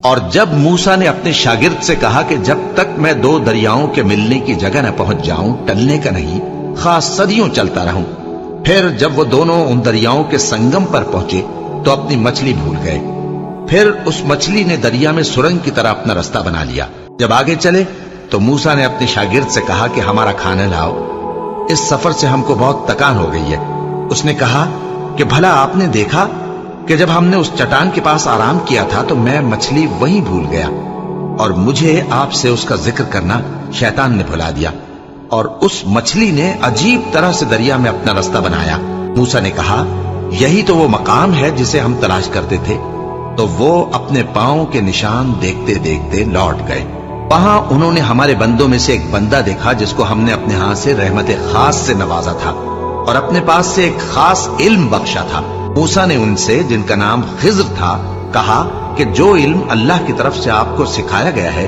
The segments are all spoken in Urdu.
اور جب موسیٰ نے اپنے شاگرد سے کہا کہ جب تک میں دو دریاؤں کے ملنے کی جگہ نہ پہنچ جاؤں ٹلنے کا نہیں، خاص صدیوں چلتا رہوں۔ پھر جب وہ دونوں ان دریاؤں کے سنگم پر پہنچے تو اپنی مچھلی بھول گئے۔ پھر اس مچھلی نے دریا میں سرنگ کی طرح اپنا رستہ بنا لیا۔ جب آگے چلے تو موسیٰ نے اپنے شاگرد سے کہا کہ ہمارا کھانا لاؤ، اس سفر سے ہم کو بہت تکان ہو گئی ہے۔ اس نے کہا کہ بھلا آپ نے دیکھا کہ جب ہم نے اس چٹان کے پاس آرام کیا تھا تو میں مچھلی وہیں بھول گیا، اور مجھے آپ سے اس کا ذکر کرنا شیطان نے بھلا دیا، اور اس مچھلی نے عجیب طرح سے دریا میں اپنا رستہ بنایا۔ موسیٰ نے کہا یہی تو وہ مقام ہے جسے ہم تلاش کرتے تھے۔ تو وہ اپنے پاؤں کے نشان دیکھتے دیکھتے لوٹ گئے۔ وہاں انہوں نے ہمارے بندوں میں سے ایک بندہ دیکھا جس کو ہم نے اپنے ہاں سے رحمت خاص سے نوازا تھا اور اپنے پاس سے ایک خاص علم بخشا تھا۔ موسیٰ نے ان سے جن کا نام خضر تھا کہا کہ جو علم اللہ کی طرف سے آپ کو سکھایا گیا ہے،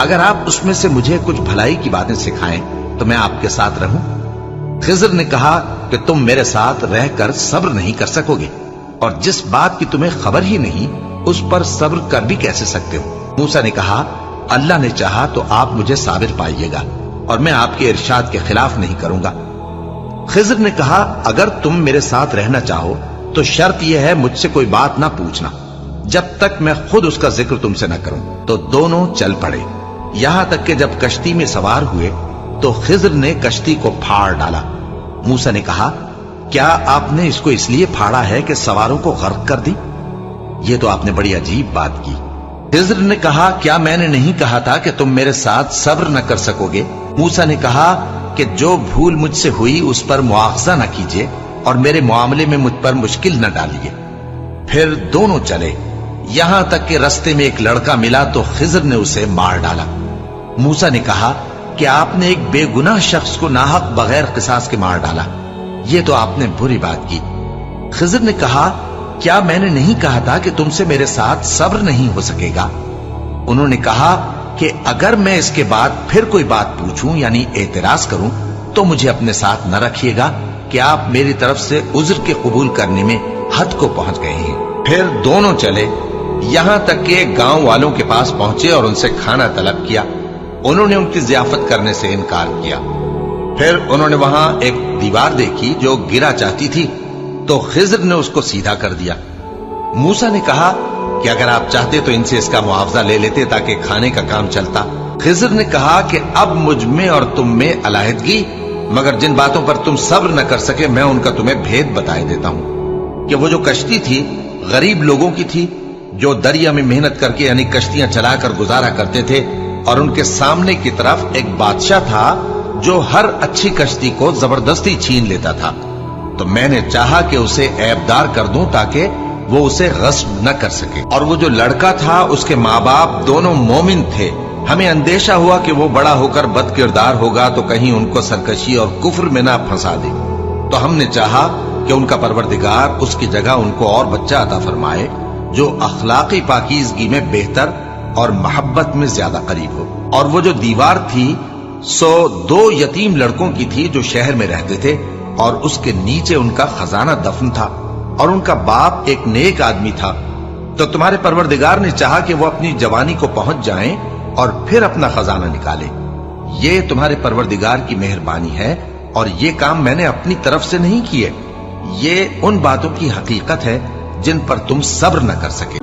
اگر آپ اس میں سے مجھے کچھ بھلائی کی باتیں سکھائیں تو میں آپ کے ساتھ رہوں۔ خضر نے کہا کہ تم میرے ساتھ رہ کر صبر نہیں کر سکو گے، اور جس بات کی تمہیں خبر ہی نہیں اس پر صبر کر بھی کیسے سکتے ہو؟ موسیٰ نے کہا اللہ نے چاہا تو آپ مجھے صابر پائیے گا، اور میں آپ کے ارشاد کے خلاف نہیں کروں گا۔ خضر نے کہا اگر تم میرے ساتھ رہنا چاہو تو شرط یہ ہے مجھ سے کوئی بات نہ پوچھنا جب تک میں خود اس کا ذکر تم سے نہ کروں۔ تو دونوں چل پڑے، یہاں تک کہ جب کشتی میں سوار ہوئے تو خضر نے کشتی کو پھاڑ ڈالا۔ موسیٰ نے کہا کیا آپ نے اس کو اس لیے پھاڑا ہے کہ سواروں کو غرق کر دی؟ یہ تو آپ نے بڑی عجیب بات کی۔ خضر نے کہا کیا میں نے نہیں کہا تھا کہ تم میرے ساتھ صبر نہ کر سکو گے؟ موسیٰ نے کہا کہ جو بھول مجھ سے ہوئی اس پر مواخذہ نہ کیجیے اور میرے معاملے میں مجھ پر مشکل نہ ڈالیے۔ پھر دونوں چلے، یہاں تک کہ رستے میں ایک لڑکا ملا تو خضر نے اسے مار ڈالا۔ موسیٰ نے کہا کہ آپ نے ایک بے گناہ شخص کو ناحق بغیر قصاص کے مار ڈالا، یہ تو آپ نے بری بات کی۔ خضر نے کہا کیا میں نے نہیں کہا تھا کہ تم سے میرے ساتھ صبر نہیں ہو سکے گا؟ انہوں نے کہا کہ اگر میں اس کے بعد پھر کوئی بات پوچھوں یعنی اعتراض کروں تو مجھے اپنے ساتھ نہ رکھیے گا کہ آپ میری طرف سے عذر کے قبول کرنے میں حد کو پہنچ گئے ہیں۔ پھر دونوں چلے، یہاں تک کہ گاؤں والوں کے پاس پہنچے اور ان سے کھانا طلب کیا۔ انہوں نے ان کی ضیافت کرنے سے انکار کیا۔ پھر انہوں نے وہاں ایک دیوار دیکھی جو گرا چاہتی تھی تو خضر نے اس کو سیدھا کر دیا۔ موسیٰ نے کہا کہ اگر آپ چاہتے تو ان سے اس کا معاوضہ لے لیتے تاکہ کھانے کا کام چلتا۔ خضر نے کہا کہ اب مجھ میں اور تم میں علیحدگی، مگر جن باتوں پر تم صبر نہ کر سکے میں ان کا تمہیں بھید بتائے دیتا ہوں کہ وہ جو کشتی تھی غریب لوگوں کی تھی جو دریا میں محنت کر کے یعنی کشتیاں چلا کر گزارا کرتے تھے، اور ان کے سامنے کی طرف ایک بادشاہ تھا جو ہر اچھی کشتی کو زبردستی چھین لیتا تھا۔ تو میں نے چاہا کہ اسے عیبدار کر دوں تاکہ وہ اسے غصب نہ کر سکے، اور وہ جو لڑکا تھا اس کے ماں باپ دونوں مومن تھے۔ ہمیں اندیشہ ہوا کہ وہ بڑا ہو کر بد کردار ہوگا تو کہیں ان کو سرکشی اور کفر میں نہ پھنسا دے، تو ہم نے چاہا کہ ان کا پروردگار اس کی جگہ ان کو اور بچہ عطا فرمائے جو اخلاقی پاکیزگی میں بہتر اور محبت میں زیادہ قریب ہو۔ اور وہ جو دیوار تھی سو 2 یتیم لڑکوں کی تھی جو شہر میں رہتے تھے، اور اس کے نیچے ان کا خزانہ دفن تھا، اور ان کا باپ ایک نیک آدمی تھا۔ تو تمہارے پروردگار نے چاہا کہ وہ اپنی جوانی کو پہنچ جائیں اور پھر اپنا خزانہ نکالے۔ یہ تمہارے پروردگار کی مہربانی ہے، اور یہ کام میں نے اپنی طرف سے نہیں کیے، یہ ان باتوں کی حقیقت ہے جن پر تم صبر نہ کر سکے۔